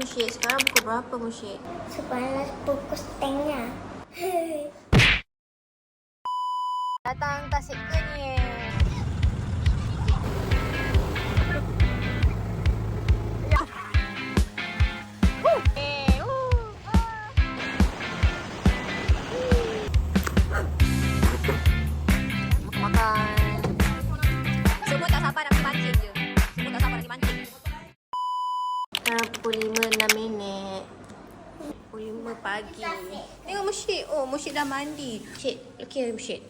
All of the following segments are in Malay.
Musyid? Sekarang pukul berapa, Musyid? 11:30. Datang Tasik Kenyir. Makan. Semua tak sabar nak pergi mancing je. Semua tak sabar nak pergi mancing. Sekarang pukul 5:06. Pukul 5 pagi. Tengok Musyid. Oh, Musyid dah mandi. Musyid, okey Musyid.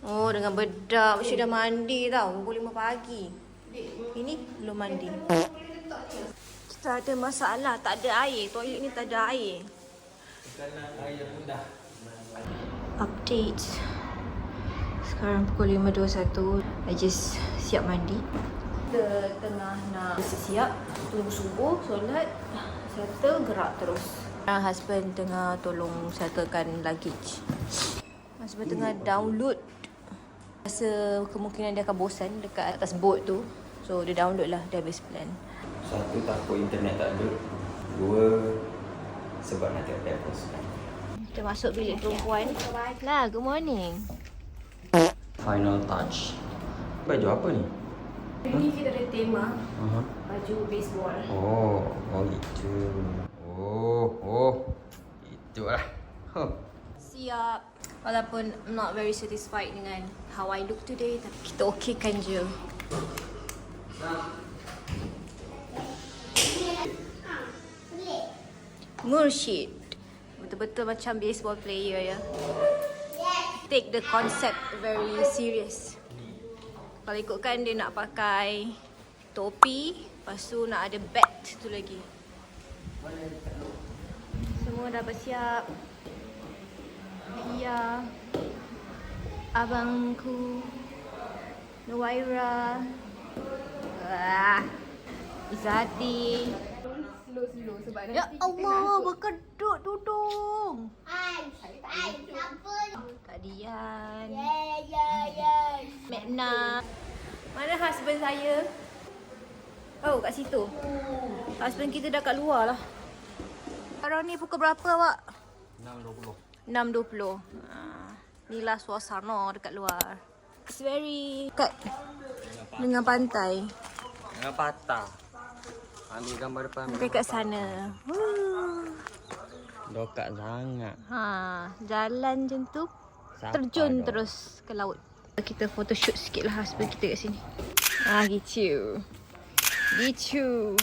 Oh, dengan bedak. Musyid dah mandi tau. Pukul 5 pagi. Ini belum mandi. Kita ada masalah. Tak ada air. Toilet ni tak ada air. Update. Sekarang pukul 5.21. I just siap mandi. Kita tengah nak siap. Tunggu subuh, solat. Settle, gerak terus. Sekarang husband tengah tolong settlekan luggage. Husband tengah download. Rasa kemungkinan dia akan bosan dekat atas boat tu. So dia download lah, dia habis plan. Satu, takut internet tak ada. Dua, sebab nanti ada pasukan. Kita masuk bilik perempuan. Lah, good morning. Final touch. Baju apa ni? Ini kita ada tema. Uh-huh. Baju baseball. Oh itu. Itulah. Huh. Siap. Walaupun I'm not very satisfied dengan how I look today, tapi kita okeykan je. Mursyid. Betul-betul macam baseball player ya. Take the concept very serious. Kalau ikutkan dia nak pakai topi, lepas tu nak ada bat tu lagi. Semua dah bersiap. Pia, abangku, Nuwaira, Izzati. Slow sebab Ya Allah, berkedut tudung. Siapa? Kak Dian, Ya. Mekna. Mana husband saya? Oh, kat situ. Husband kita dah kat luar lah. Sekarang ni pukul berapa awak? 6.20. Inilah suasana dekat luar. It's very dekat dengan pantai. Dengan patah. Ambil gambar depan. Dekat sana. Dekat sangat. Jalan macam tu. Siapa Terjun dong? terus ke laut. Kita photoshoot sikit lah husband kita kat sini. Gitu. Gitu.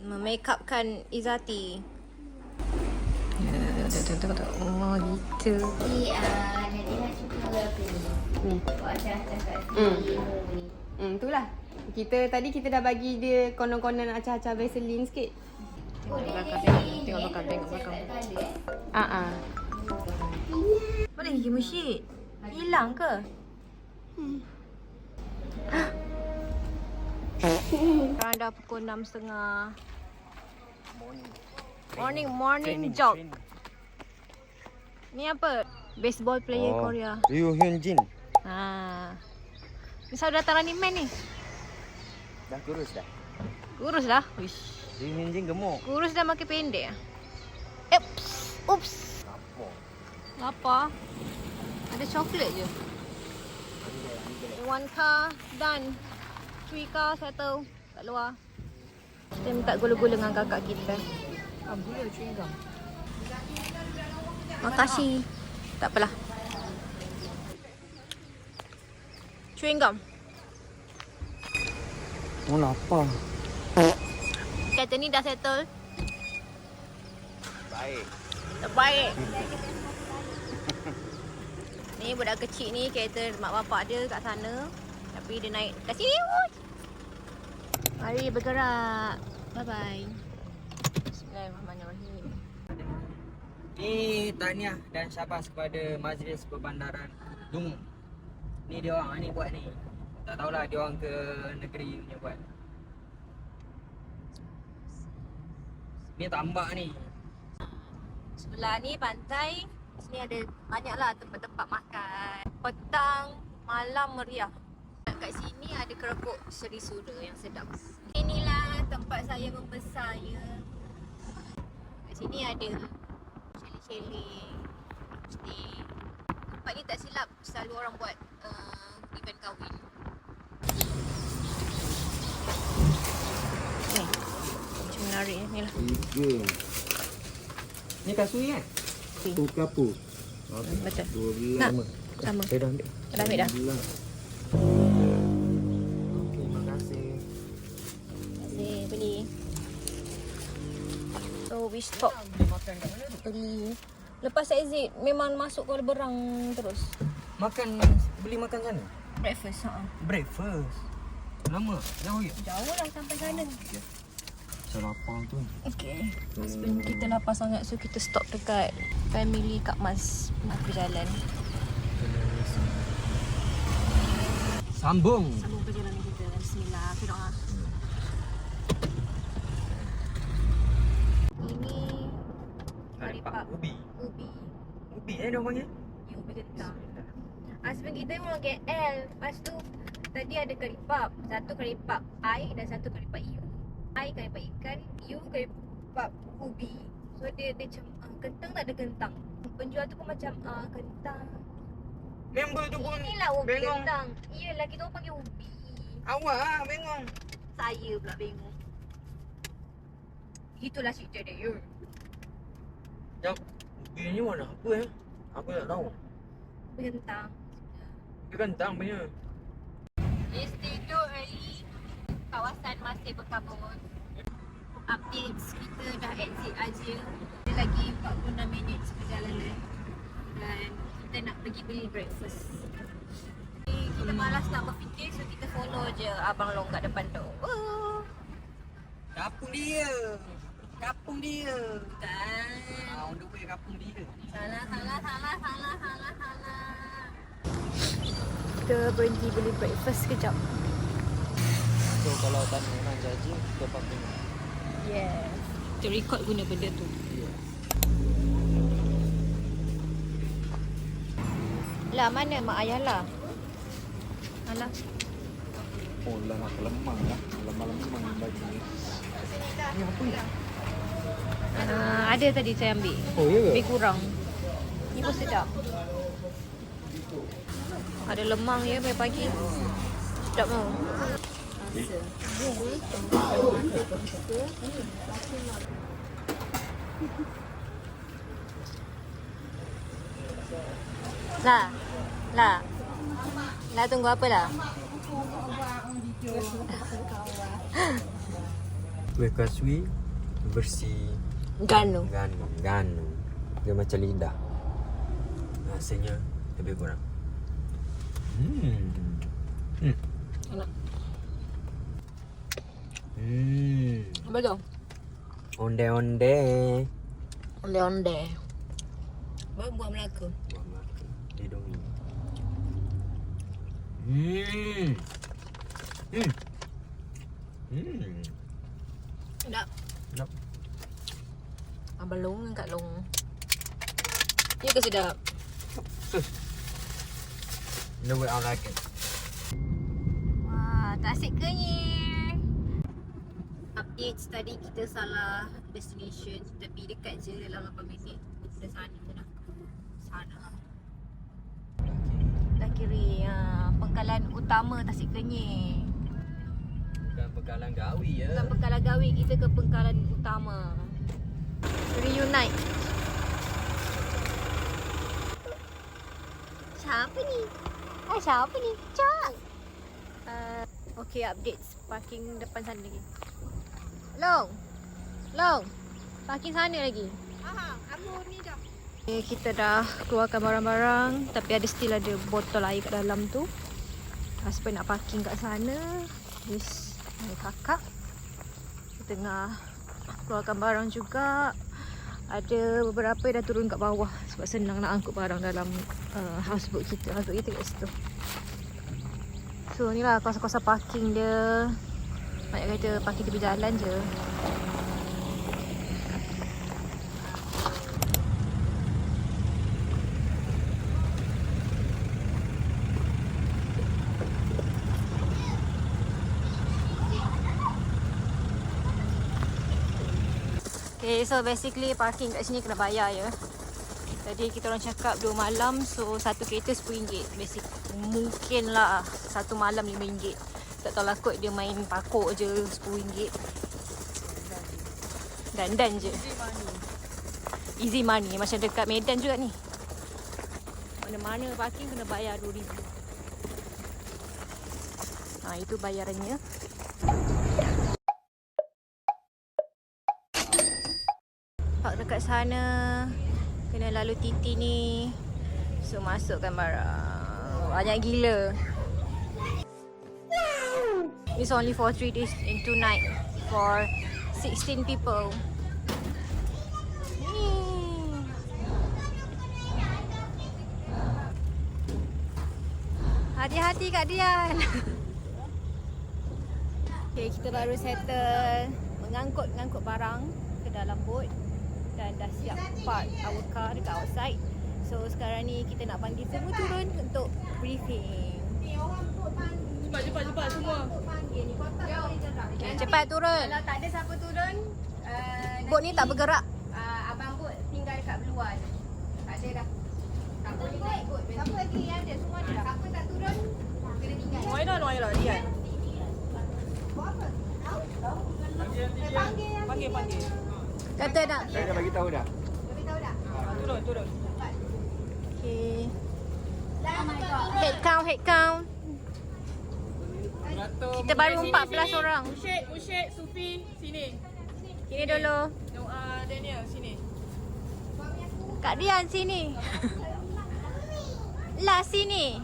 Memakeupkan Izzati. Oh, gitu. Nadia suka apa ni? Acah-acah kat sini. Itulah. Tadi kita dah bagi dia konon-konon acah-acah Vaseline sikit. Tengok belakang. Mana gigi Musyid? Hilang ke? Sekarang dah pukul 6.30. Morning jog. Ni apa? Baseball player Korea. Ryu Hyun Jin. Ni selalu datang Running Man ni. Dah kurus dah. Kurus dah. Wish. Ryu Hyun Jin gemuk. Kurus dah makin pendek. Oops. Apa? Ada coklat je. 1 car done. 3 car settle kat luar. Kita minta gula-gula dengan kakak kita. Gula chewing gum. Makasih. Tak apalah. Chewing gum. Oh lapar. Kata ni dah settle. Baik. Terbaik. Ni budak kecil ni kereta mak bapak dia kat sana. Tapi dia naik kat sini. Mari bergerak. Bye-bye. Bismillahirrahmanirrahim. Ni tahniah dan syabas kepada Majlis Perbandaran Dung. Ni dia orang ni buat ni. Tak tahulah dia orang ke negeri punya buat. Ni tambak ni. Sebelah ni pantai. Sini ada banyaklah tempat-tempat makan. Petang, malam meriah. Kat sini ada keropok Seri Sura yang sedap. Inilah tempat tempat saya membesar ya. Kat sini ada chalet-chalet, stay. Tempat ni tak silap selalu orang buat event kahwin. Macam menarik ni lah. 3. Ni kasui kan? Tu kapur. Betul. 12. Nak? Sama. Saya dah ambil. Dah ambil dah? Okey, terima kasih. Terima kasih beli. So we stop Beli makan kat mana tu? beli. Lepas exit memang masuk ke berang terus. Beli makan sana? Breakfast, Breakfast. Lama? Jauh ya? Jauh lah sampai sana. Saya lapar tu. Okay. Husband kita lapar sangat so kita stop dekat family Kak Mas. Aku jalan. Sambung. Sambung perjalanan kita. Bismillah. Doa. Ini kari pak Ubi. ubi. Ubi dia panggil? Ya, ubi kentang. Husband kita memang KL. Lepas tu tadi ada kari pap. Satu kari pap air dan satu kari pap iu. Air kari pap ikan, iu kari pap ubi. So dia macam kentang tak ada kentang. Penjual tu pun macam kentang. Member tu pun Inilah ubi bengong. kentang. Iyalah kita orang panggil ubi. Awak lah bengong. Saya pula bengong. Itulah cerita dia. Ya. Jap. Ubi ni warna apa ya? Aku tak tahu. Ubi kentang. Dia kentang punya. It's tidur early. Kawasan masih berkabut. Updates kita dah exit aja. Ada lagi 46 minit perjalanan. Dan kita nak pergi beli breakfast. Kita malas nak berfikir so kita follow je Abang Long kat depan tu. Kapung dia. Kapung dia. Kan. On the way kapung dia. Salah. Kita berhenti beli breakfast sekejap. So kalau tanya orang janji kita pakai ni. Yes. Kita record guna benda tu. Lah mana mak ayah lah? Alah. Oh, lah nak lemang lah. Lemang baju ni. Ada tadi saya ambil. Oh ya ke? Lebih kurang. Ni pun sedap. Ada lemang ya pagi-pagi. Sedap tau. Lah tunggu apa lah? Kuih kasui bersih Gano. ganu. Dia macam lidah. Rasanya lebih kurang. Enak. Apa tu? Onde-onde. Onde-onde. Buat Melaka. Buah Melaka. Hidung ni. Sedap. Sedap. Abang Long kat Long. Ya ke sedap? The way I like it. Wah, Tasik Kenyir. Updates tadi kita salah destination tapi dekat je dalam 8 minit. Dah sana dah. Sana. Dah kiri pengkalan utama Tasik Kenyir. Bukan Pengkalan Gawi ya. Bukan Pengkalan Gawi, kita ke pengkalan utama. Reunite. Siapa ni? Siapa ni? Cak. Okay, updates. Parking depan sana lagi. Long. Parking sana lagi. Aku ni dah. Okay, kita dah keluarkan barang-barang tapi still ada botol air kat dalam tu. Husband nak parking kat sana. This ni kakak. Kita tengah keluarkan barang juga. Ada beberapa yang dah turun kat bawah sebab senang nak angkut barang dalam houseboat kita. Houseboat kita kat situ. So ni lah kawasan-kawasan parking dia. Banyak kata parking tepi jalan je. Okay, so basically parking kat sini kena bayar ya. Tadi kita orang cakap 2 malam, so satu kereta RM10. Basic mungkin lah satu malam RM5. Tak tahu lah kot dia main pakok je RM10. Dan je. Easy money. Macam dekat Medan juga ni. Mana-mana parking kena bayar RM2,000. Ha, itu bayarannya. Park dekat sana. Kena lalu titi ni. So masukkan barang. Banyak gila. It's only for 3 days and 2 nights for 16 people. Hati-hati Kak Dian. Okay, kita baru settle mengangkut barang ke dalam boat dan dah siap park our car dekat outside. So sekarang ni kita nak panggil semua turun untuk briefing. Cepat semua. Okay, cepat turun. Kalau tak ada siapa turun, Boat ni tak bergerak. abang bot tinggal kat luar je. Tak ada dah. Tak boleh naik bot. Siapa lagi yang ada? Semua ada. Siapa tak turun, kena tinggal. Why not, Dian? Panggil. Kata nak. Saya dah bagi tahu dah. Turun. Okay. Head count. Kita baru 14 orang. Musyik, Sufi, sini. Sini dulu. Daniel, sini. Kak Dian sini. Lah sini.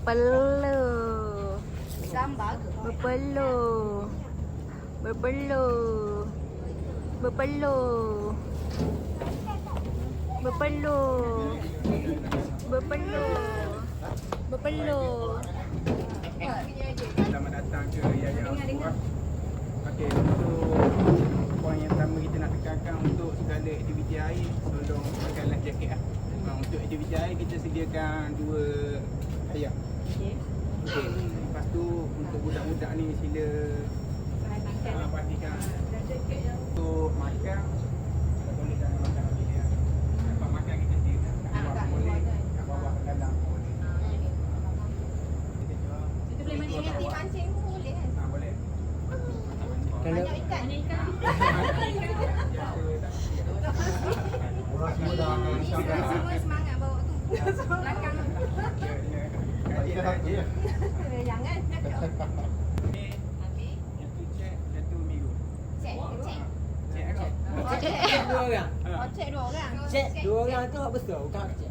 Berpeluh. Gambar ke? Berpeluh. Selamat datang ke Yaya Al-Quran. Okey, untuk poin yang pertama kita nak tekankan untuk segala aktiviti air tolong pakai life jacket lah. Untuk aktiviti air kita sediakan 2 ayam. Okey. Lepas tu untuk budak-budak ni sila pastikan untuk makan tak boleh jangan makan lagi ya. Dapat makan kita sediakan. Kat bawah boleh, kat bawah kat dalam boleh. Kita boleh mancing pun boleh kan? Boleh. Banyak ikan. Semua semangat bawa tu. Belakang. Jangan. Yang tu cek, yang tu miru. Cek. Cek. Dua orang. Cek 2 orang. Cek, 2 orang tu betul, bukan cek.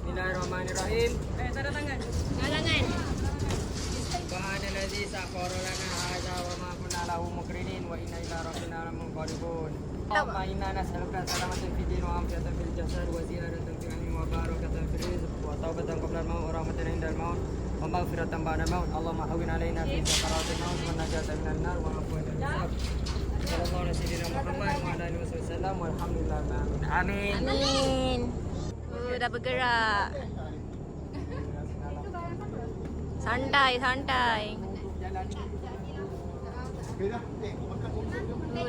Bismillahirrahmanirrahim. Tanda tangan. Subhanalladzi sakhkhara lana hadza wa ma kunna lahu muqrinin wa inna ila rabbina lamunqalibun. Allahumma inna nas'aluka salamatan fid din wa afiatan fil jasad wa ziyadatan fil ilmi wa barakatan fil rizq wa tawbatan qabla al-maut wa rahmatan indal maut wa maghfiratan ba'da al-maut. Allahumma hawwin alaina fi sakaratil maut wa najatan minan nar wa afwan anil hisab. Sallallahu alaihi sayyidina Muhammad wa ala alihi wasallam walhamdulillah. Amin. Amin. Dah bergerak. Santai.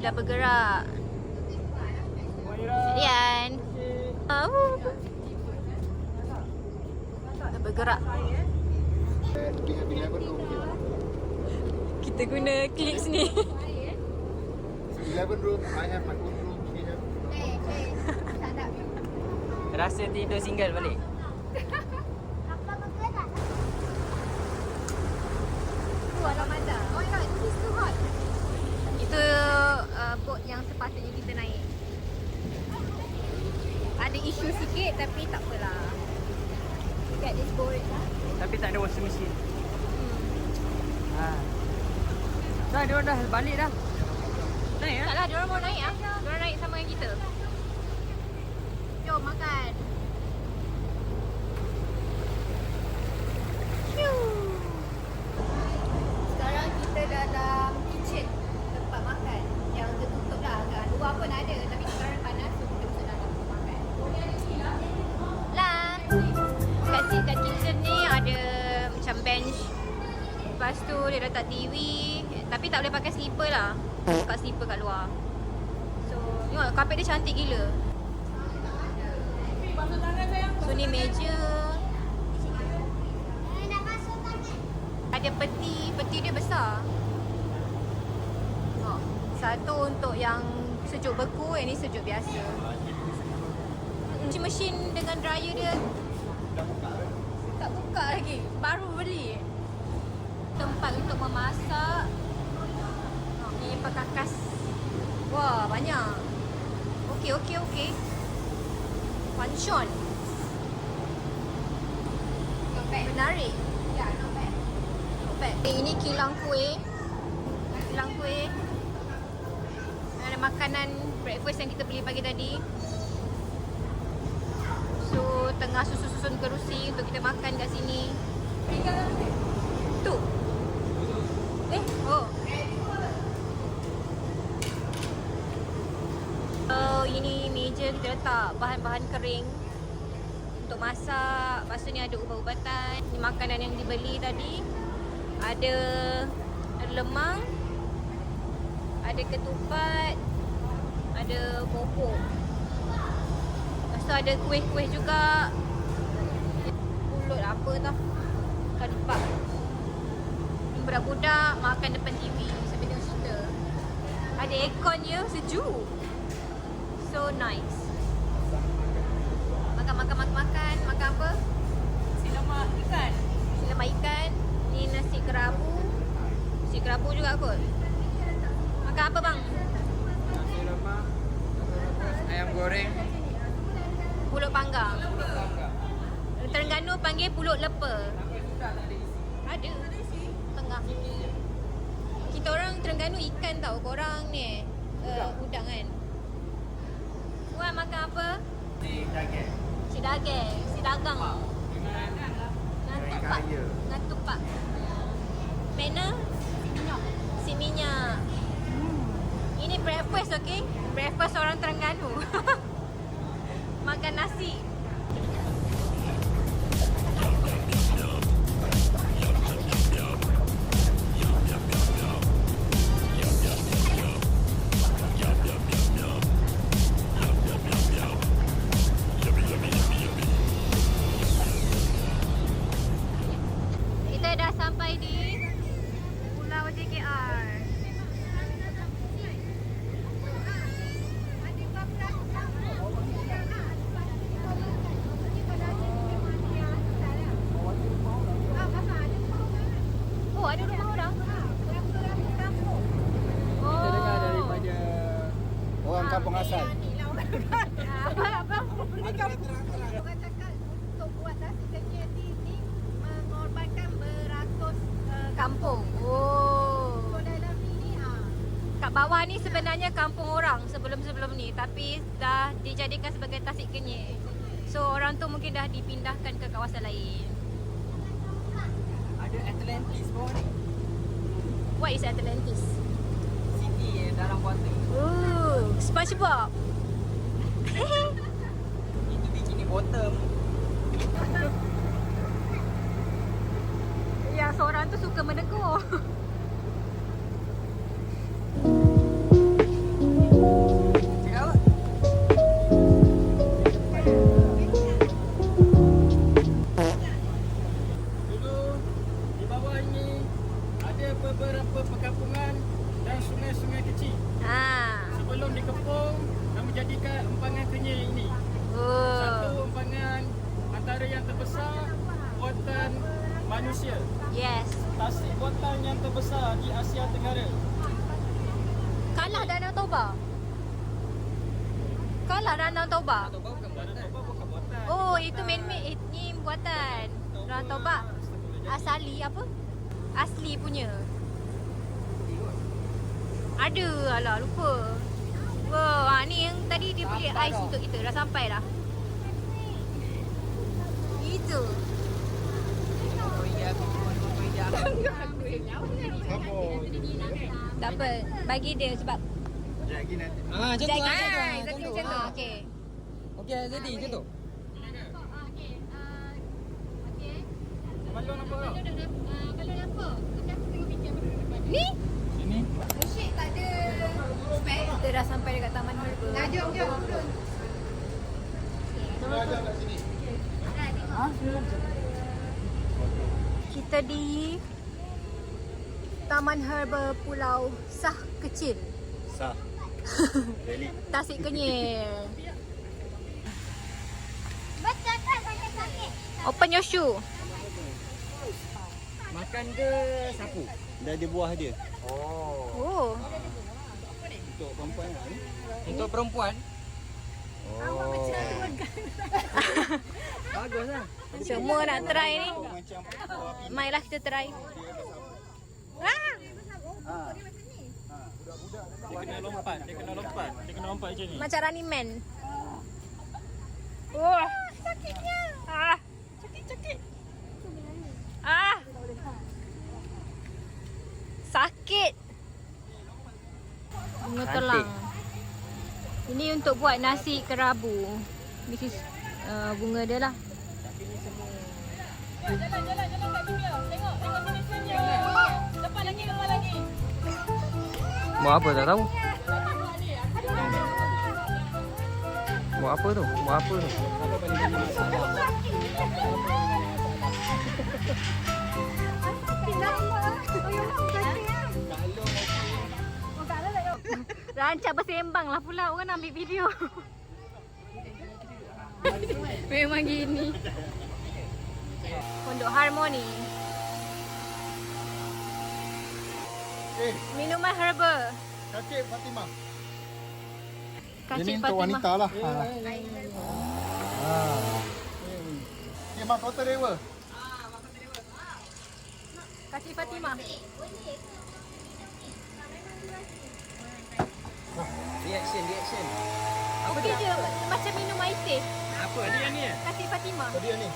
Dah bergerak. Dian. Dah bergerak. Kita guna clips ni. 11 room, I have my own room, she have. Rasa tidur single balik. Itu boat yang sepatutnya kita naik. Ada isu sikit tapi tak apalah. Get this boat. Tapi tak ada washing machine. Dah, dia orang dah balik dah. Naik lah. Taklah, diorang mau naik ah. Diorang naik sama dengan kita. Jom makan. Sekarang kita dalam kitchen, tempat makan yang tertutup dah kan. Luar pun ada tapi sekarang panas, so kita masuk dalam untuk makan. Lah. Kat kitchen ni ada macam bench. Lepas tu dia letak TV. Tapi tak boleh pakai slipper lah. kat slipper kat luar. So, tengok kapet dia cantik gila. So, ni meja. Ada peti dia besar. Tengok, satu untuk yang sejuk beku, yang ni sejuk biasa. Mesin dengan dryer dia tak buka lagi, baru beli. Tempat untuk memasak. Ni perkakas. Wah, banyak. Okey. Function. Menarik. Ya, not bad. Not bad. Ini kilang kuih. Ada makanan breakfast yang kita beli pagi tadi. So, tengah susun kerusi untuk kita makan kat sini. Tu. Oh. Ini meja kita letak bahan-bahan kering untuk masak. Lepas tu ni ada ubat-ubatan. Ni makanan yang dibeli tadi. Ada lemang, ada ketupat, ada popok. Lepas tu ada kuih-kuih juga. Pulut apa tau, ketupat. Budak-budak makan depan TV sambil tengok cerita. Ada aircon je, sejuk. So nice. Makan. Makan apa? Nasi lemak ikan. Ni nasi kerabu juga kot. Makan apa bang? Nasi lemak, ayam goreng, Pulut panggang. Terengganu panggil pulut leper. Ada tengah. Kita orang Terengganu ikan tau. Korang ni udang kan. Wan makan apa? Si dagang. Dengan tupak. Mana? Si minyak. Ini breakfast, okey? Breakfast orang Terengganu. Makan nasi. Kita dah sampai di Pulau JKR. Oh, ada rumah orang. Kita dengar daripada orang kampung asal. Apa? Orang cakap untuk buat nasi kenyal ni mengorbankan beratus Kampung. Oh. So dalam ni Kat bawah ni sebenarnya kampung orang sebelum-sebelum ni, tapi dah dijadikan sebagai tasik kenyir. So orang tu mungkin dah dipindahkan ke kawasan lain. Ada Atlantis bawah ni. What is Atlantis? City yang dalam water. Oh, SpongeBob. Itu bikini bottom. Yang seorang tu suka menegur. Cakap apa? Dulu di bawah ini ada beberapa perkampungan dan sungai-sungai kecil. Sebelum dikepung dan menjadikan empangan kenyir ini. Satu Oh. empangan antara yang terbesar buatan manusia. Yes. Tasik buatan yang terbesar di Asia Tenggara. Kalah Danau Toba. Danau Toba. Danau Toba bukan buatan. Oh, itu man-made. Ini buatan. Danau Toba asali apa? Asli punya. Ada, alah lupa. Wow, ni yang tadi dia beli ais untuk kita. Dah sampai dah. Itu. Tak apa, bagi dia sebab Jadi nanti. Macam tu. exactly macam tu. Okey. Okey, jadi macam tu. Balon apa kau? Ni? Sini. Syek tak ada dah sampai dekat Taman Herba. Nah, jom. Kita di Taman Herba Pulau Sah Kecil, Sah. Really? Tasik Kenyir. Betul kan sakit-sakit. Open your shoe. Makan ke sapu? Dah ada buah dia. Oh. Untuk perempuan lah ni. Untuk perempuan? Bagus lah. Semua nak try ni. Macam buah pin. Marilah kita try. Dia kena lompat macam ni. Macam Running Man. Wah, sakitnya. Sakit. Sakit. Bunga telang. Ini untuk buat nasi kerabu. This is bunga dia lah. Buat apa tak tahu? Buat apa tu? Rancak bersembang lah pula. Orang nak ambil video. Memang gini. Pondok Harmoni. Minuman herba. Kakek Fatimah. Kacik Ini untuk Fatimah. wanita lah. Ini mahkota dewa. Kacik Fatimah. Reaction. Okey je. Macam minum air teh. Apa dia ni? Kacik Fatimah. Dia ni.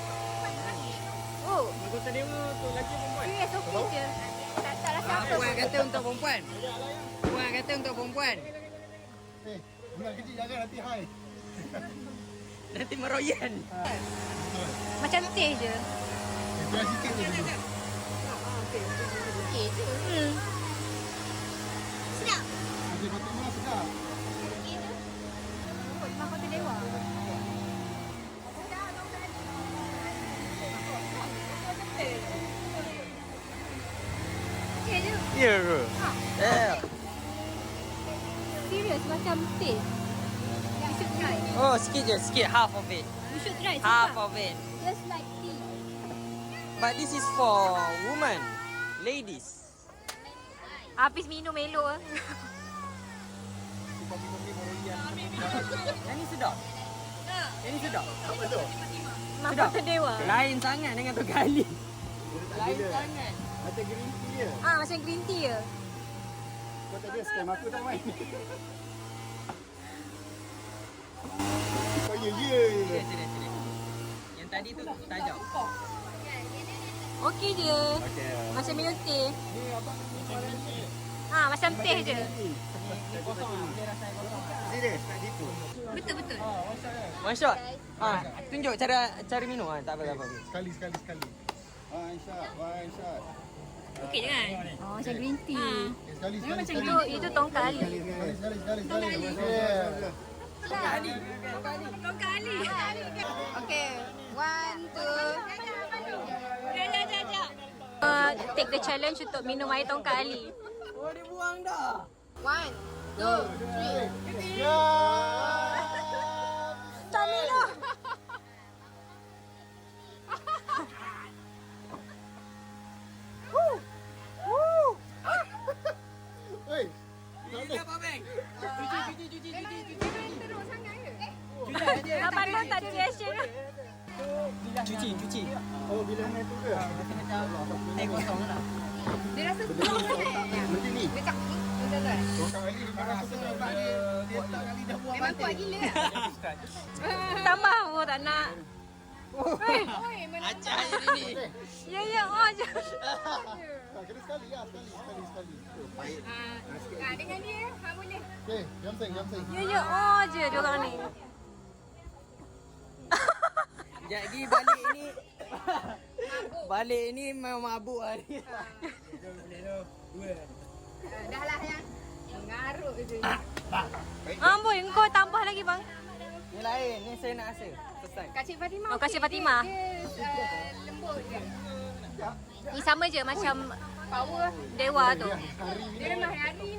Oh. Mahkota dewa untuk lelaki perempuan. Yes, okey je. Tak rasa apa. Puan kata untuk perempuan. Budak kecil jangan nanti hai. Nanti meroyan. Macam teh je. Dia sikit je. Okey je. Kakek Fatimah sedap. Mahkota dewa. Okey je. Ya ke? Serius macam teh. You should try. Oh, sikit, half of it. You should try. Half sedap. of it. Just like tea. But this is for women, ladies. Habis minum elok. Yang ni sedap. Apa tu? Mahkota dewa. Lain sangat dengan tu kali. Lain Bila? sangat. Macam green tea je. Macam green tea je. Kau tak ada scam aku tak main. Kau ya. Sini. Yang tadi tu tajam. Okey je. Okey. Macam minum teh. Macam teh je. Serius tak tipu. Betul. One shot. Tunjuk cara minum. Tak apa. Sekali. One shot. Okey je kan? Macam green tea. Sekali. Itu tong kali. Sekali. Tong kali. Okey. 1, 2. Jap. Take the challenge untuk minum air tong kali. Oh, dia buang dah. 1, 2, 3. Ya. Tak minum. Hei. Apa bang? Cuci. Abang Nur tak ada reaction. Cuci. Oh, bilangan tu ke? Teh kosong lah. Dia rasa penuh Macam ni. Dekat ni. Betul. Dua kali memang rasa tak dia tak kali dah buang Memang kuat gila. Tambah pun tak nak. Oi, Acah je dia ni. Ya, je. Tak kena sekali lah. Sekali. dengan dia, boleh. Okey, jam sing. Ya, je diorang ni. Jadi balik ni memang mabuk hari. Dah lah yang mengarut je. Amboi, engkau tambah lagi bang. Ni lain, ni saya nak rasa. First time. Kak Cik Fatimah. Oh, Kak Cik Fatimah. Dia lembut je. Ni sama je macam Power. dewa tu. Dia lemah hari ni.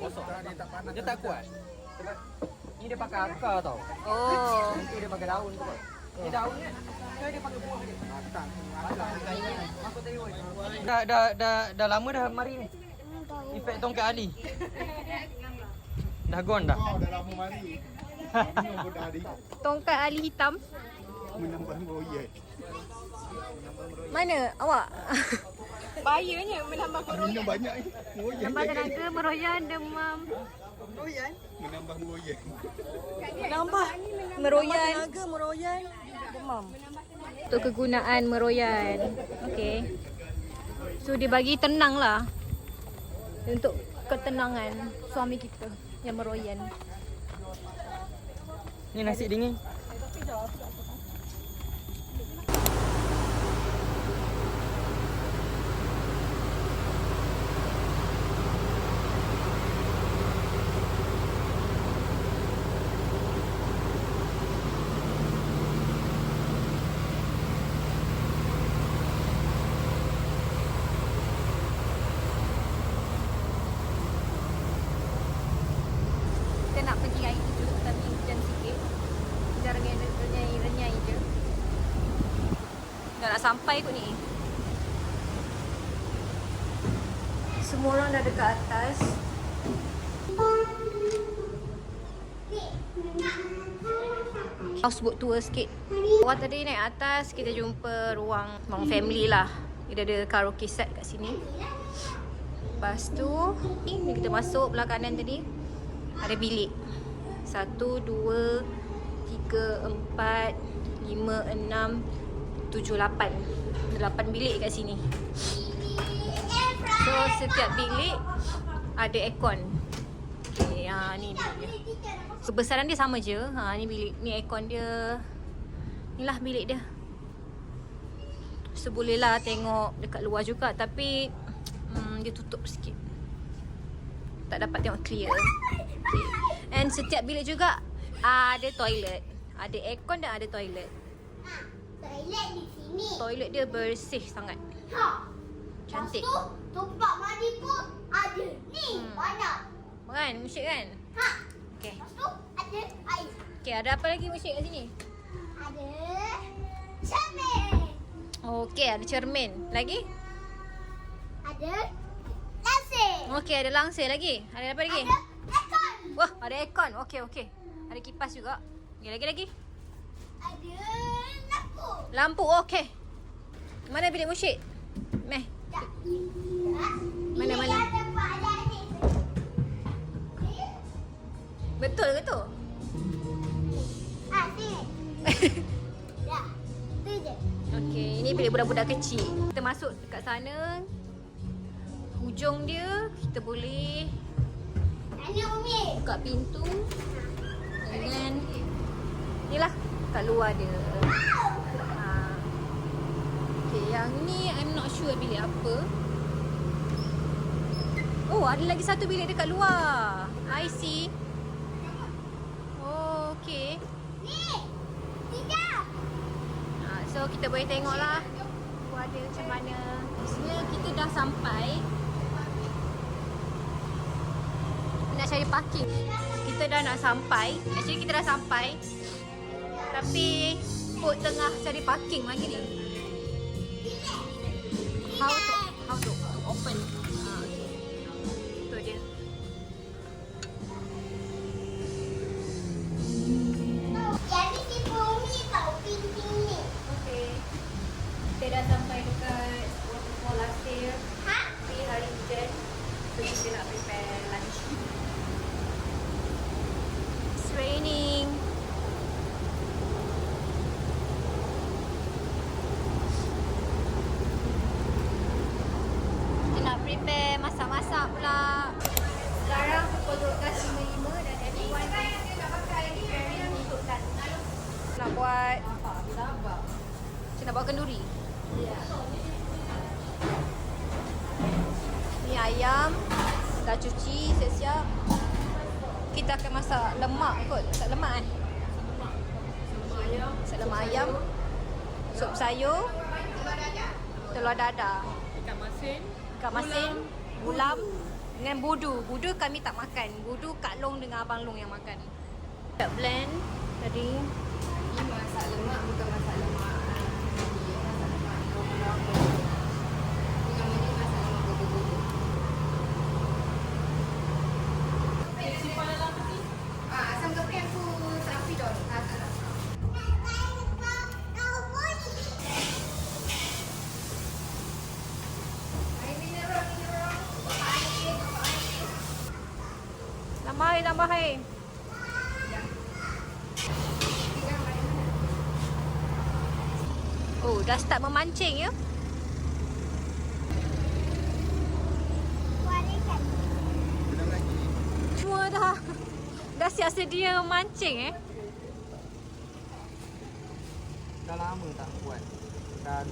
Dia tak kuat. Sebab ni dia pakai akar tau. Oh. Itu dia pakai daun tu. Ni daun ni. Dia pakai buah dia. Aku tadi dah lama dah mari ni. Efek tongkat Ali. Dah gone dah. Dah lama mari. Tongkat Ali hitam. Menambah royal. Mana awak? Bahayanya menambah korang. Minum banyak ni. Royal. Tambah tenaga, meroyan, demam. Menambah royal. Nambah meroyan. Tenaga, meroyan, demam. Untuk kegunaan meroyan. Okey. So dia bagi tenang lah. Untuk ketenangan suami kita yang meroyan. Ni nasi dingin. Kita nak pergi air terjun tapi hujan sikit. Kita renyai je. Dah nak sampai kot ni. Semua orang dah dekat atas. Houseboat tour sikit. Awal tadi naik atas, kita jumpa ruang family lah. Dia ada karaoke set kat sini. Lepas tu ni kita masuk belah kanan tadi. Ada bilik 1, 2, 3, 4, 5, 6, 7, 8. Ada 8 bilik kat sini. So setiap bilik ada aircon. Okay, ni bilik dia. Kebesaran dia sama je. Ni bilik, ni aircon dia. Inilah bilik dia. So bolehlah tengok dekat luar juga tapi dia tutup sikit. Tak dapat tengok clear. Okay. And setiap bilik juga ada toilet. Ada aircon dan ada toilet. Toilet di sini. Toilet dia bersih sangat. Ha. Cantik. Lepas tu, tempat mandi pun ada. Ni, banyak. Kan? Musyik kan? Ha. Okay. Lepas tu, ada air. Okay, ada apa lagi musyik kat sini? Ada cermin. Okay, ada cermin. Lagi? Ada laser. Okay, ada langsir lagi. Ada apa lagi? Ada aircon. Wah, ada aircon. Okay, okay. Ada kipas juga. Okay, lagi. Ada lampu. Lampu, okay. Mana bilik musyik? Meh. Mana? Ada padan ni. Betul ke tu? Sini. Dah. Tu je. Okay, ini bilik budak-budak kecil. Kita masuk dekat sana. Hujung dia, kita boleh Ini Umi. buka pintu. Dan inilah kat luar dia. Okay, yang ni I'm not sure bilik apa. Oh, ada lagi satu bilik dekat luar. I see. Oh, okay. Ni. Tiga. So kita boleh tengok lah luar dia macam mana. Sebenarnya kita dah sampai. Nak cari parking. Kita dah nak sampai. Actually kita dah sampai. Tapi Put tengah cari parking lagi ni. How to open. Okay. Tu dia. Jadi si Umi tahu pinting ni. Okay. Kita dah sampai dekat waterfall Lasir. Ha? Tapi hari hujan. So kita nak prepare lunch. It's raining. Kita nak prepare masak-masak pula. Sekarang pukul 12.55 dan everyone preparing untuk lunch. Nak buat Saya nak buat kenduri. Ni ayam dah cuci siap-siap. Kita kita akan masak lemak kot. Masak lemak kan? Masak lemak ayam. Sup sayur. Telur dadah. Ikan masin. Gulam. Dengan budu. Budu kami tak makan. Budu Kak Long dengan Abang Long yang makan. Kita blend tadi. Ini masak lemak bukan masak lemak. Masak lemak normal. Yang ini masak lemak budu-budu. Asam geprek aku terapi dong. Tambah air. Oh, dah start memancing ya. Semua dah siap sedia memancing Dah lama tak buat. Dan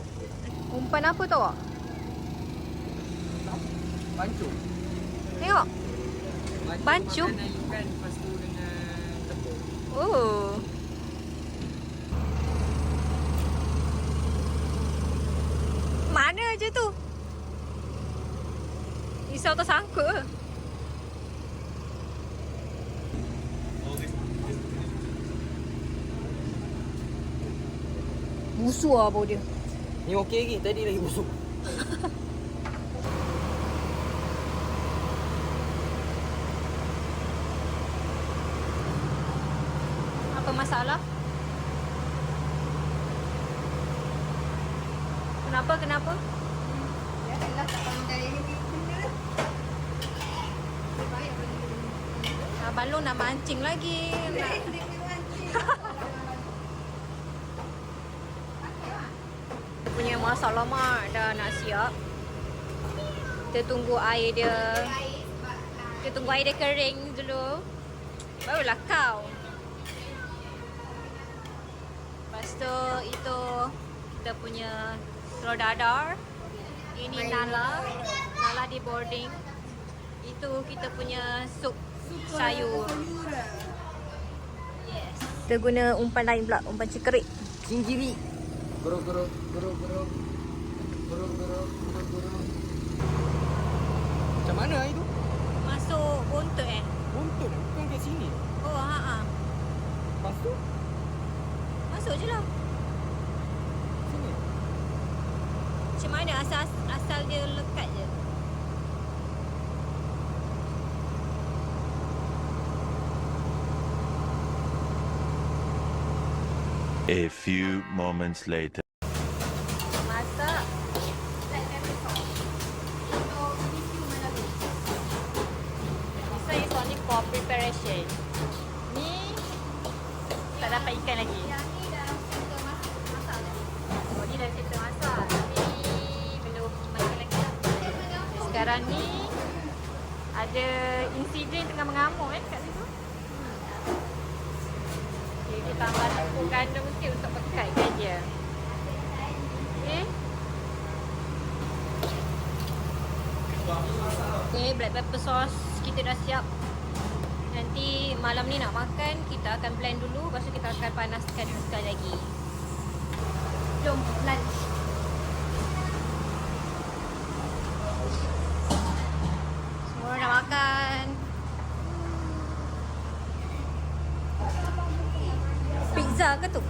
Umpan apa tu awak? bancuh. Tengok. Bancuh? Makanan ikan lepas tu dengan tepung. Oh. Mana je tu? Risau tersangkut ke? Busuk lah bau dia. Ni okey lagi, tadi lagi busuk. Apa masalah? Kenapa? Ya, lah tak pandai ni benda. Baik benda. Abang Long nak mancing lagi. Punya masak lemak dah nak siap. Kita tunggu air dia. Kita tunggu air dia kering dulu. Barulah kau. Lepas tu itu kita punya telur dadar. Ini nala. Nala di boarding. Itu kita punya sup sayur. Yes. Kita guna umpan lain pula, umpan cikerik. Jinjiri. Guru. Macam mana air tu? Masuk buntut Buntut bukan kat sini. Oh, ha. Lepas tu Masuk je lah. sini. Macam mana asal dia lekat je. A few moments later. Masak. This one is only for preparation. Ni tak dapat ikan lagi. Yang ni dah kita masak dah. Oh, ni dah kita masak. Tapi belum makan lagi lah. Sekarang ni ada insiden tengah mengamuk kat situ. Okay, kita tambah tepung gandum sikit untuk pekatkan dia. Okay. Okay, black pepper sauce kita dah siap. Nanti malam ni nak makan, kita akan blend dulu. Lepas tu kita akan panaskan sekali lagi. Jom, lunch. Semua orang nak makan. Pizza ke tu?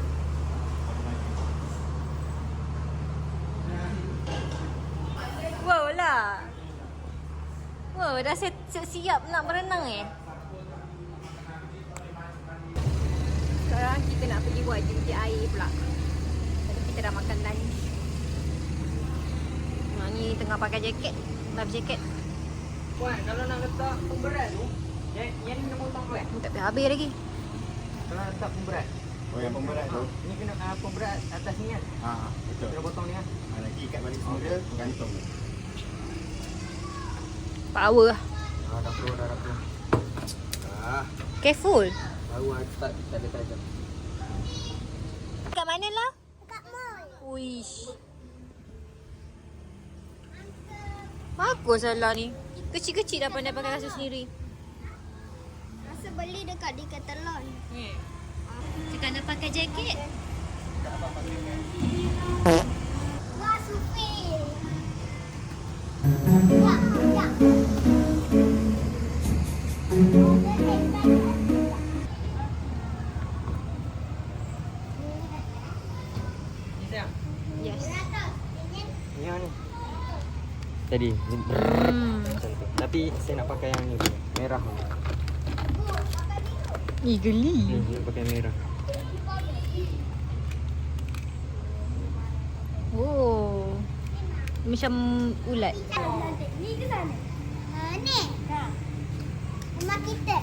Wow lah. Wow, dah siap nak berenang Sekarang kita nak pergi buat aktiviti air pula. Tadi kita dah makan lunch. Ni tengah pakai jaket, life jacket. Puan, kalau nak letak pemberat tu, yang ni nombor tong tu Tak habis lagi. Kalau nak letak pemberat. Oh, yang pemberat tu? Ni kena pemberat atas ni kan. Betul. Kena potong ni kan. Lagi ikat balik semua dia, gantung. Power lah. Dah pro. Careful. Baru tak ada tajam. Kat mana lah? Dekat mall. Uish. Bagus lah ni. Kecil-kecil dah pandai pakai rasa sendiri. Rasa beli dekat Decathlon. Cakap nak pakai jaket. Wah, supir. Ya. Ni sayang. Yes. Ni yang ni. Tadi. Macam tu. Tapi saya nak pakai yang ni. Merah. Ih, geli. Ni saya pakai merah. Oh. Macam ulat. Ni ke sana? Ni. Rumah kita.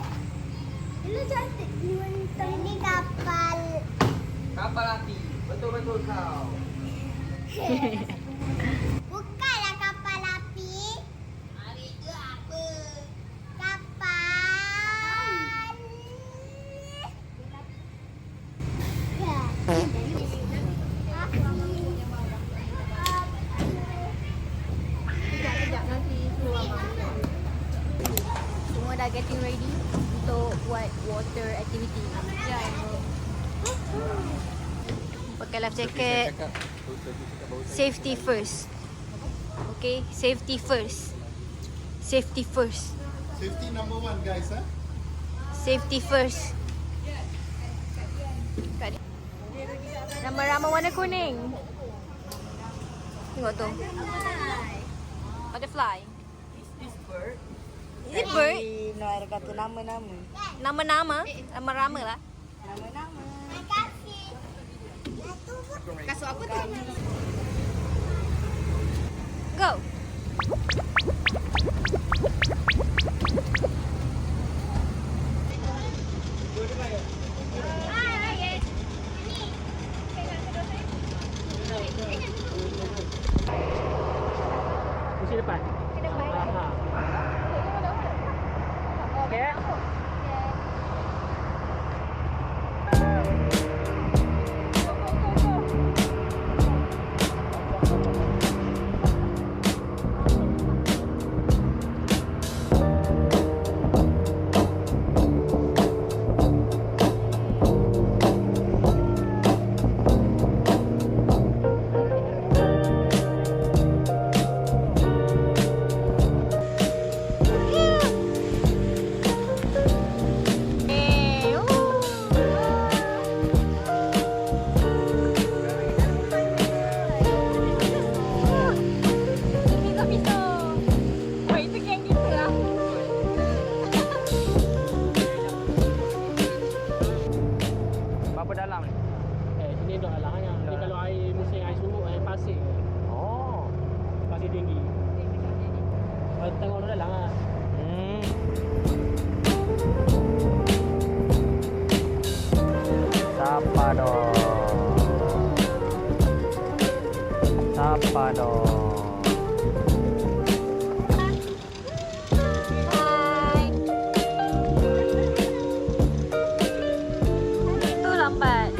Ini cantik. Ini kapal. Kapal api. Betul-betul kau. Bukanlah kapal api. Hari itu apa? Kapal. Ya. Sekejap nanti keluar masuk. Semua dah getting ready untuk buat water activity. Ya. Pakai life jacket. Safety first. Okay, safety first. Safety first. Safety number 1 guys, huh? Safety first. Rama-rama warna kuning. Tengok tu. Butterfly. Is it bird? No, ada kata nama-nama. Nama-nama? Rama-rama lah. Makasih. Kasut apa tu? Go. Kursi depan. Aha. Okey. Berapa dalam ni? Sini dok alang kan. Ni kalau air musim air surut, air pasir. Oh. Pasir tinggi. Tengok orang dalam ah. Sapa dong. Sapa dong. Hai. Itu lambat.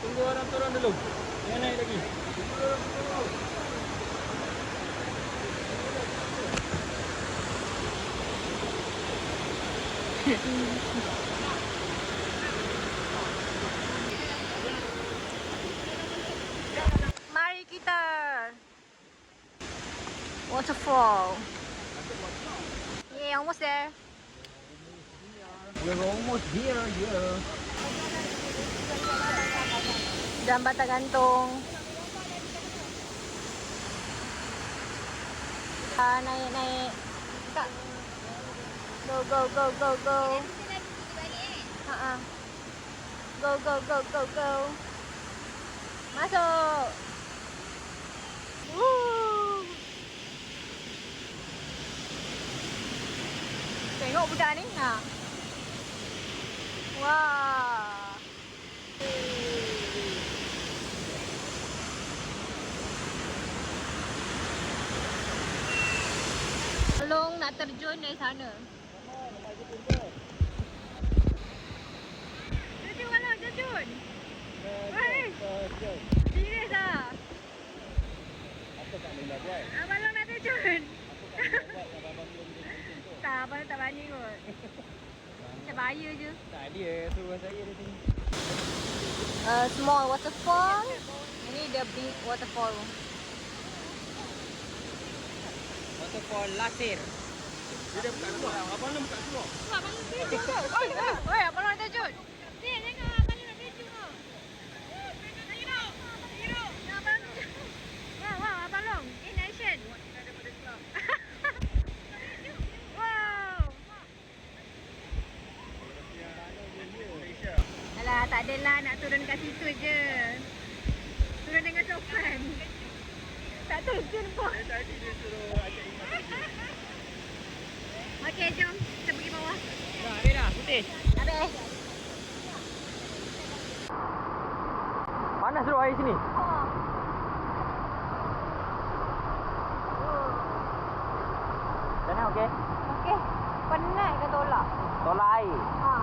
Tunggu orang turun dulu. Jangan naik lagi. Mari kita waterfall. Yeah, almost there. We're almost here, yeah. Jambatan gantung. Naik. Kak. Go. Go. Masuk. Woo. Tengok budak ni. Ha. Wah. Tolong nak terjun dari sana. Terjun mana? Terjun. Weh. Serius ah. Abang Long nak terjun. Tak, abang Long tak berani kot. Macam bahaya je. Tak, dia suruh saya di sini. Small waterfall. Ini the big waterfall. Waterfall Lasir. Abang Long terjun kot. Oi, abang Long nak terjun. Ni, tengok abang Long nak terjun kot. Tengok abang Long. Wow, abang Long. In action. Wow. Alah, tak adalah nak turun kat situ je. Turun dengan sopan. Tak terjun pun. Tadi dia suruh ajak Iman. Okey, jom. Kita pergi bawah. Dah, habis dah, putih. Habis. Panas tu air sini. Macam mana, okey? Okey. Penat ke tolak? Tolak air. Ha.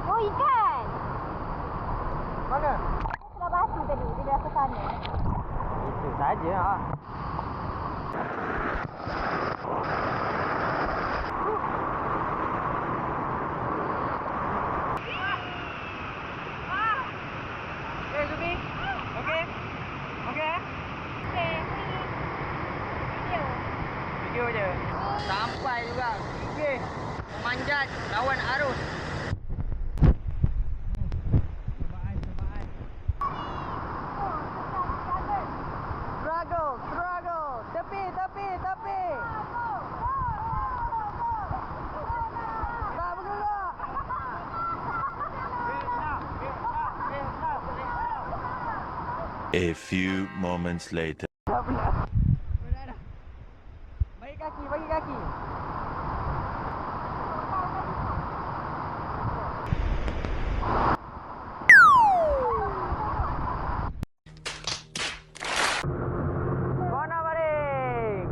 Oh, ikan. Mana? Sudah batu tadi. Dia dah ke sana. Itu saja lah. Okay, Zubi. Okay. Okay. Okey, video. Video je. Sampai juga. Okay. Manjat lawan arus. Struggle. Tepi. Tak bergerak. A few moments later. Dah. Bagi kaki. Kona baring.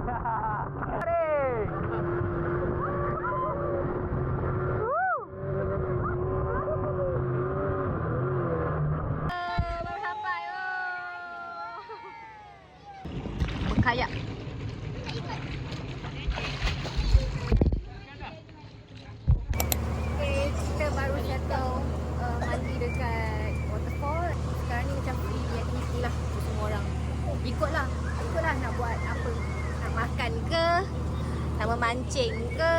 Baring. Baru sampai. Berkayak. Okay, kita baru settle mandi dekat waterfall. Sekarang ni macam free activity lah untuk semua orang. Ikutlah nak buat apa. Nak makan ke, nak memancing ke,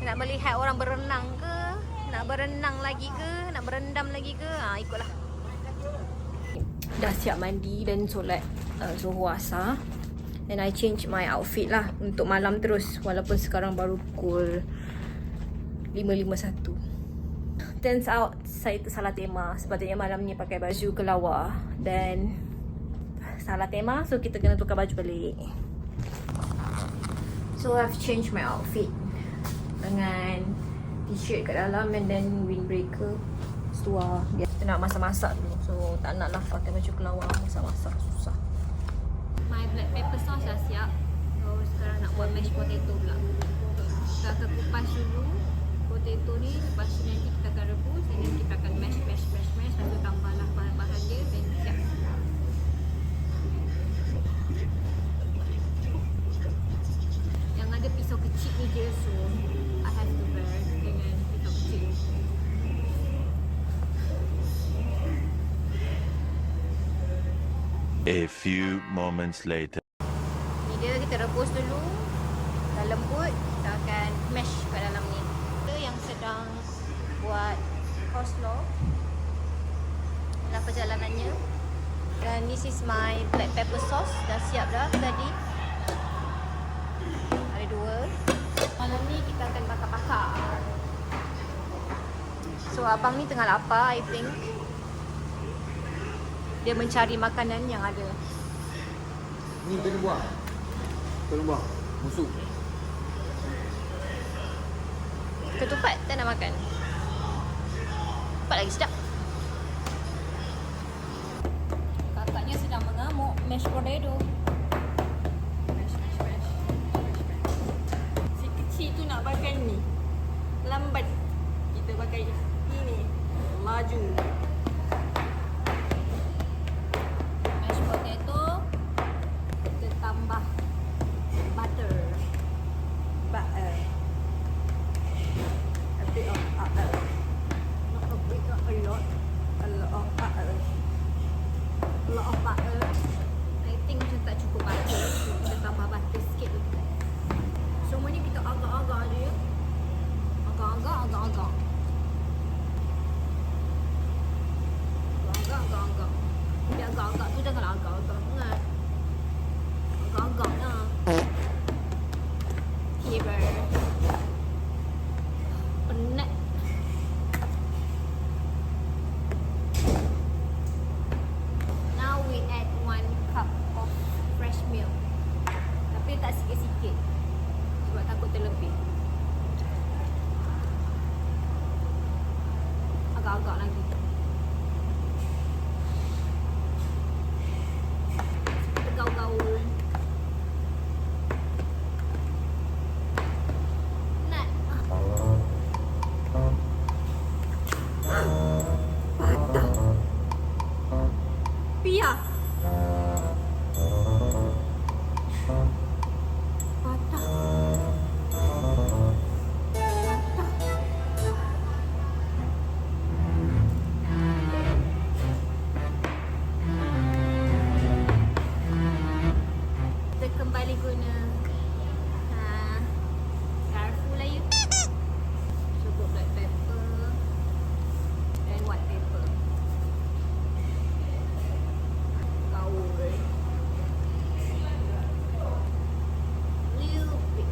nak melihat orang berenang ke, nak berenang lagi ke, nak berendam lagi ke. Ikutlah. Dah siap mandi dan solat Zuhur Asar. And I change my outfit lah untuk malam terus. Walaupun sekarang baru pukul 5.51. Turns out saya tersalah tema. Sepatutnya malam ni pakai baju kelawar. Dan salah tema, so kita kena tukar baju balik. So I've changed my outfit dengan t-shirt kat dalam and then windbreaker seluar. Kita nak masak-masak dulu. So tak nak lah pakai baju kelawar. Masak-masak susah. My black pepper sauce dah siap. So sekarang nak buat mashed potato pula. Kita akan kupas dulu potato ni. Lepas tu nanti kita akan rebus. Dan nanti kita akan mash. Lepas tu tambahlah bahan-bahan dia. Dan siap. Yang ada pisau kecil ni je. So I have to bear dengan pisau kecil. A few moments later. Ni dia, kita rebus dulu. Dah lembut, kita akan mash kat dalam ni. Kita yang sedang buat coleslaw. Inilah perjalanannya. Dan this is my black pepper sauce. Dah siap dah tadi. Ada 2. Malam ni kita akan bakar-bakar. So abang ni tengah lapar, I think. Dia mencari makanan yang ada. Ni kena buang. Busuk. Ketupat tak nak makan. Ketupat lagi sedap. Kakaknya sedang mengamuk mashed potato. Mash. Si kecil tu nak makan ni. Lambat. Kita pakai ini. Laju. agak lagi. Gaul-gaul. Nat. Patah. Pia. Patah. Kita kembali guna garpu lah you. Cukup black pepper dan white pepper. Gaul. Little bit.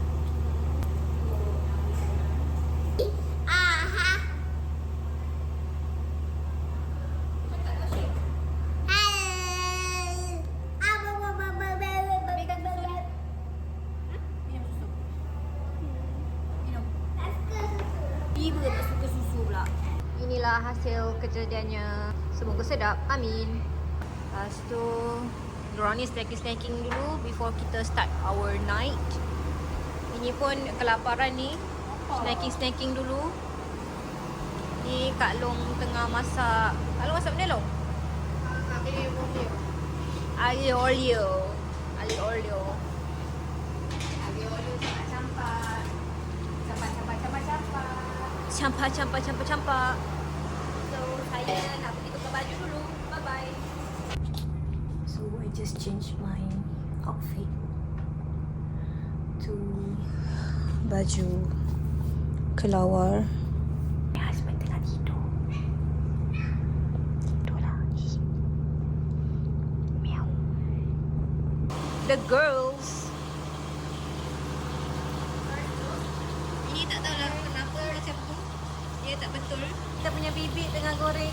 Aha. Tiba tak suka susu pula. Inilah hasil kejadiannya. Semoga sedap. Amin. Lepas tu diorang ni snacking dulu before kita start our night. Ini pun kelaparan ni. Snacking dulu. Ni Kak Long tengah masak. Kak Long masak benda Long? Aglio olio. Aglio olio. Aglio olio campak-campak. Campak. So saya nak pergi tukar baju dulu. Bye bye. So I just changed my outfit to baju kelawar. My husband tengah tidur. Tidur lah. Meow. The girls. Ini tak tahu lah kenapa macam tu. Dia tak betul. Kita punya bibik tengah goreng.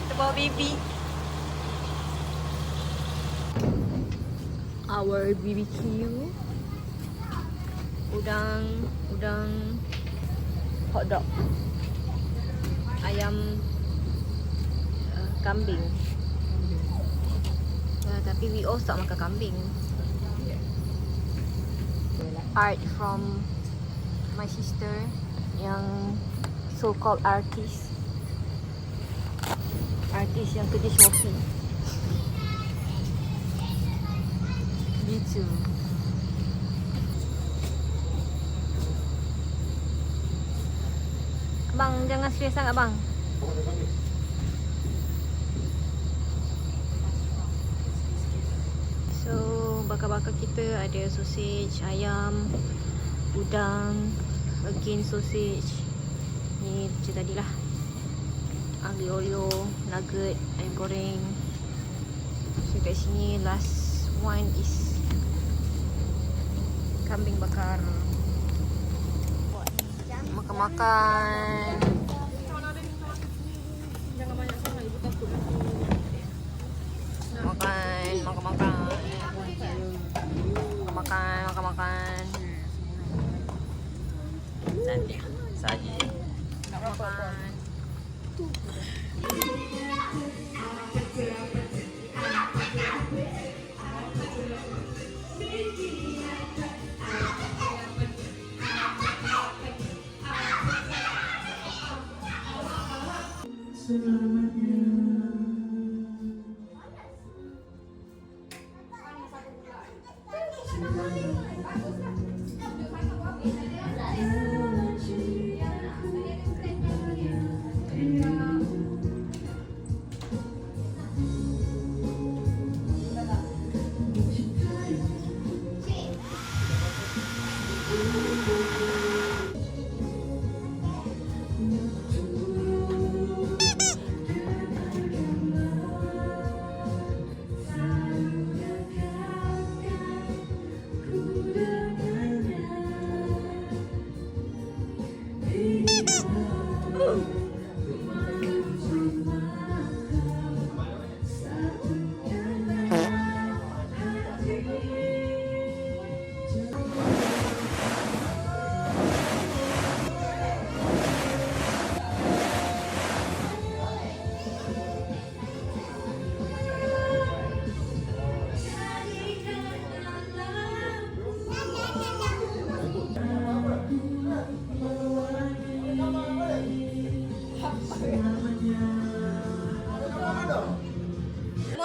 Kita bawa bibik. Our BBQ. Udang hot dog. Ayam kambing. Tapi we all tak makan kambing. Art from my sister yang so-called artist yang kerja Shopee gitu. Abang jangan serius sangat bang. So bakar-bakar kita ada sausage, ayam, udang, again sausage. Ni macam tadi lah. Aglio olio, nugget, ayam goreng. So kat sini last one is kambing bakar. Makan-makan. Jangan banyak sangat, ibu takut nanti. Makan. Cantik. Saja. Nak makan.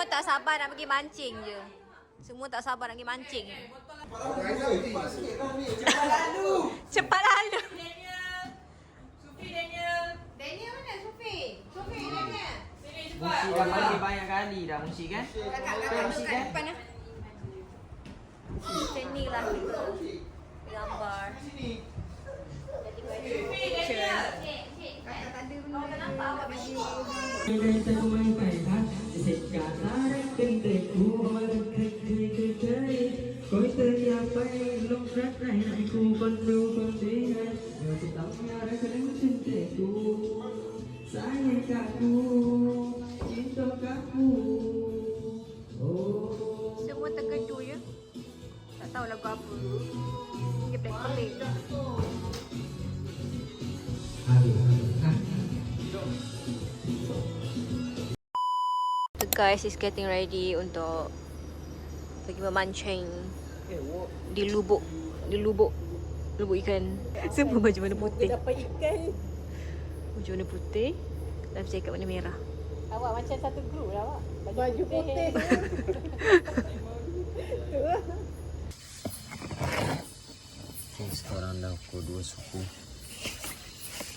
Semua tak sabar nak pergi mancing je. Semua tak sabar nak pergi mancing. Cepat lalu. Daniel mana Sufi? Sufi Daniel. Musi dah mandi banyak kali dah Musi kan? Kakak Musi duduk kat kan? depan lah. Macam ni lah kita gambar. Kakak tak ada benda. Kenapa awak bagi? Semua terkedu je. Tak tahu lagu apa. Dia pelik-pelik. The guys is getting ready untuk pergi memancing di lubuk ikan. Semua baju warna putih. Dapat ikan. Baju warna putih, life jacket warna merah. Awak macam satu grup lah awak. Baju putih. Okay, sekarang dah pukul 2 suku.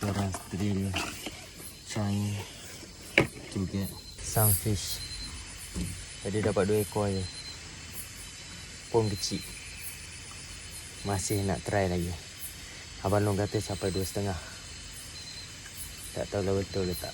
Orang drill trying to get some fish. Tadi dapat 2 ekor je. Pun kecil. Masih nak try lagi. Abang Long kata sampai 2,5. Tak tahu lah betul ke tak.